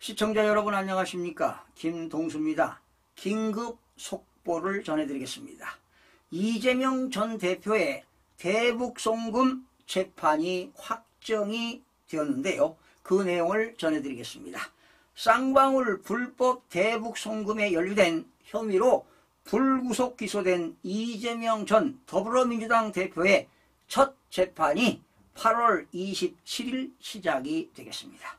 시청자 여러분 안녕하십니까? 김동수입니다. 긴급 속보를 전해드리겠습니다. 이재명 전 대표의 대북송금 재판이 확정이 되었는데요. 그 내용을 전해드리겠습니다. 쌍방울 불법 대북송금에 연루된 혐의로 불구속 기소된 이재명 전 더불어민주당 대표의 첫 재판이 8월 27일 시작이 되겠습니다.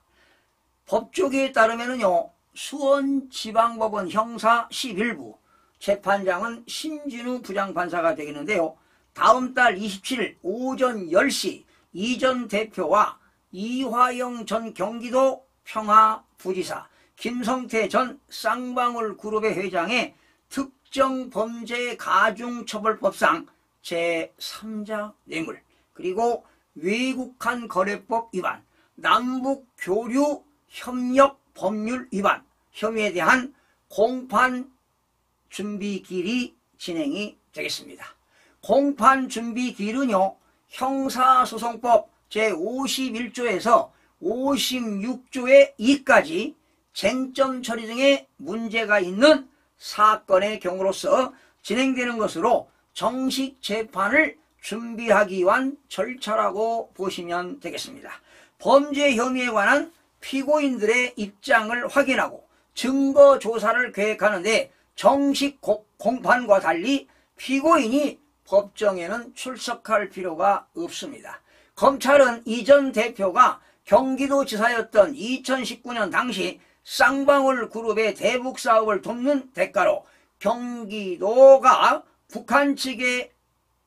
법조계에 따르면요, 수원지방법원 형사 11부 재판장은 신진우 부장판사가 되겠는데요. 다음 달 27일 오전 10시 이 전 대표와 이화영 전 경기도 평화부지사, 김성태 전 쌍방울 그룹의 회장의 특정범죄가중처벌법상 제3자 뇌물, 그리고 외국한 거래법 위반, 남북교류 협력 법률 위반 혐의에 대한 공판 준비 기일이 진행이 되겠습니다. 공판 준비 기일은요, 형사소송법 제51조에서 56조의 2까지 쟁점 처리 등의 문제가 있는 사건의 경우로서 진행되는 것으로 정식 재판을 준비하기 위한 절차라고 보시면 되겠습니다. 범죄 혐의에 관한 피고인들의 입장을 확인하고 증거 조사를 계획하는데 정식 공판과 달리 피고인이 법정에는 출석할 필요가 없습니다. 검찰은 이 전 대표가 경기도지사였던 2019년 당시 쌍방울 그룹의 대북 사업을 돕는 대가로 경기도가 북한 측에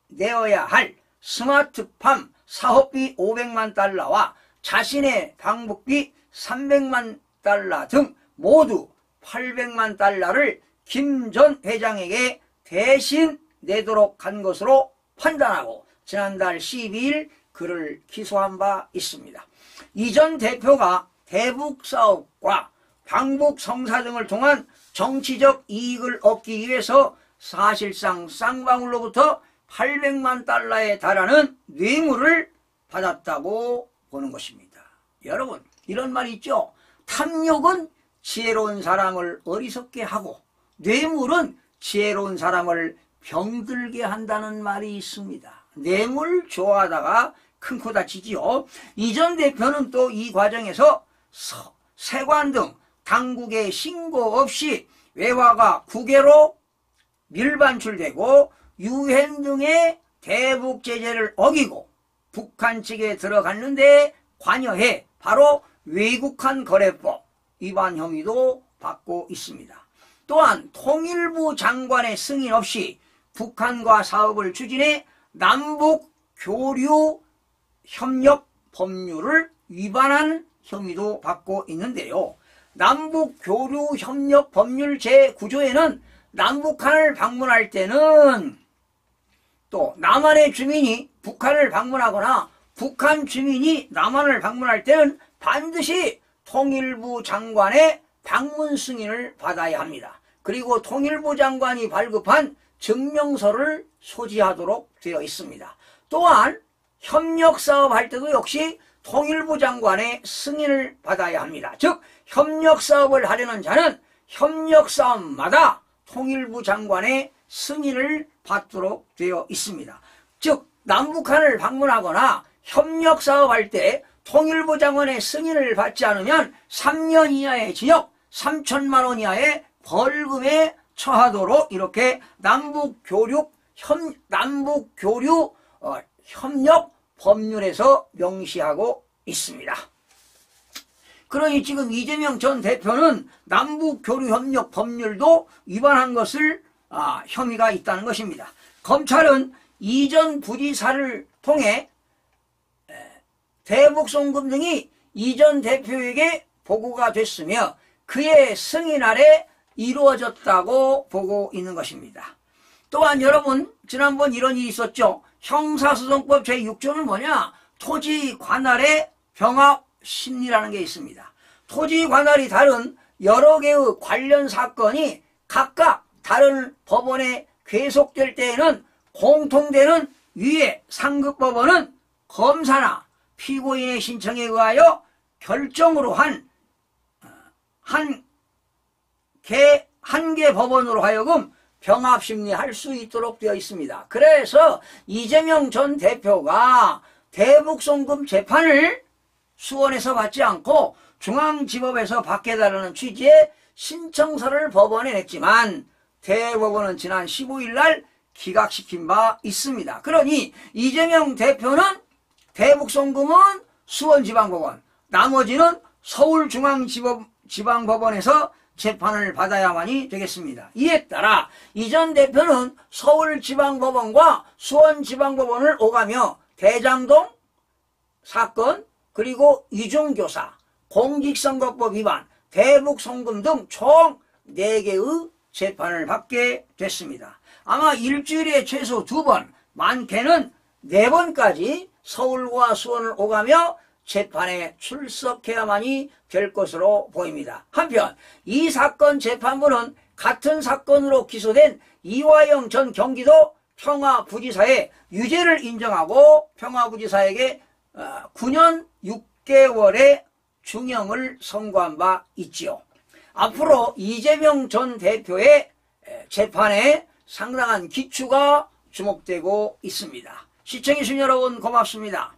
내어야 할 스마트팜 사업비 500만 달러와 자신의 방북비 300만 달러 등 모두 800만 달러를 김 전 회장에게 대신 내도록 한 것으로 판단하고 지난달 12일 그를 기소한 바 있습니다. 이 전 대표가 대북 사업과 방북 성사 등을 통한 정치적 이익을 얻기 위해서 사실상 쌍방울로부터 800만 달러에 달하는 뇌물을 받았다고 보는 것입니다. 여러분, 이런 말이 있죠. 탐욕은 지혜로운 사람을 어리석게 하고 뇌물은 지혜로운 사람을 병들게 한다는 말이 있습니다. 뇌물 좋아하다가 큰 코 다치지요. 이 전 대표는 또 이 과정에서 세관 등 당국에 신고 없이 외화가 국외로 밀반출되고 유엔 등의 대북 제재를 어기고 북한 측에 들어갔는데 관여해 바로 외국한 거래법 위반 혐의도 받고 있습니다. 또한 통일부 장관의 승인 없이 북한과 사업을 추진해 남북 교류 협력 법률을 위반한 혐의도 받고 있는데요. 남북 교류 협력 법률 제9조에는 남북한을 방문할 때는 또 남한의 주민이 북한을 방문하거나 북한 주민이 남한을 방문할 때는 반드시 통일부 장관의 방문 승인을 받아야 합니다. 그리고 통일부 장관이 발급한 증명서를 소지하도록 되어 있습니다. 또한 협력사업 할 때도 역시 통일부 장관의 승인을 받아야 합니다. 즉 협력사업을 하려는 자는 협력사업마다 통일부 장관의 승인을 받도록 되어 있습니다. 즉 남북한을 방문하거나 협력사업 할 때 통일부 장관의 승인을 받지 않으면 3년 이하의 징역 3천만 원 이하의 벌금에 처하도록 이렇게 남북교류 협력 법률에서 명시하고 있습니다. 그러니 지금 이재명 전 대표는 남북교류협력 법률도 위반한 것을 혐의가 있다는 것입니다. 검찰은 이 전 부지사를 통해 대북송금 등이 이 전 대표에게 보고가 됐으며 그의 승인 아래 이루어졌다고 보고 있는 것입니다. 또한 여러분, 지난번 이런 일이 있었죠. 형사소송법 제6조는 뭐냐? 토지 관할의 병합 심리라는 게 있습니다. 토지 관할이 다른 여러 개의 관련 사건이 각각 다른 법원에 계속될 때에는 공통되는 위의 상급법원은 검사나 피고인의 신청에 의하여 결정으로 한 한 개 법원으로 하여금 병합심리할 수 있도록 되어 있습니다. 그래서 이재명 전 대표가 대북송금 재판을 수원에서 받지 않고 중앙지법에서 받게달라는 취지의 신청서를 법원에 냈지만 대법원은 지난 15일 날 기각시킨 바 있습니다. 그러니 이재명 대표는 대북송금은 수원지방법원, 나머지는 서울중앙지방법원에서 재판을 받아야만이 되겠습니다. 이에 따라 이 전 대표는 서울지방법원과 수원지방법원을 오가며 대장동 사건, 그리고 이중교사, 공직선거법 위반, 대북송금 등 총 4개의 재판을 받게 됐습니다. 아마 일주일에 최소 2번, 많게는 4번까지 서울과 수원을 오가며 재판에 출석해야만이 될 것으로 보입니다. 한편 이 사건 재판부는 같은 사건으로 기소된 이화영 전 경기도 평화부지사의 유죄를 인정하고 평화부지사에게 9년 6개월의 중형을 선고한 바 있지요. 앞으로 이재명 전 대표의 재판에 상당한 기추가 주목되고 있습니다. 시청해주신 여러분 고맙습니다.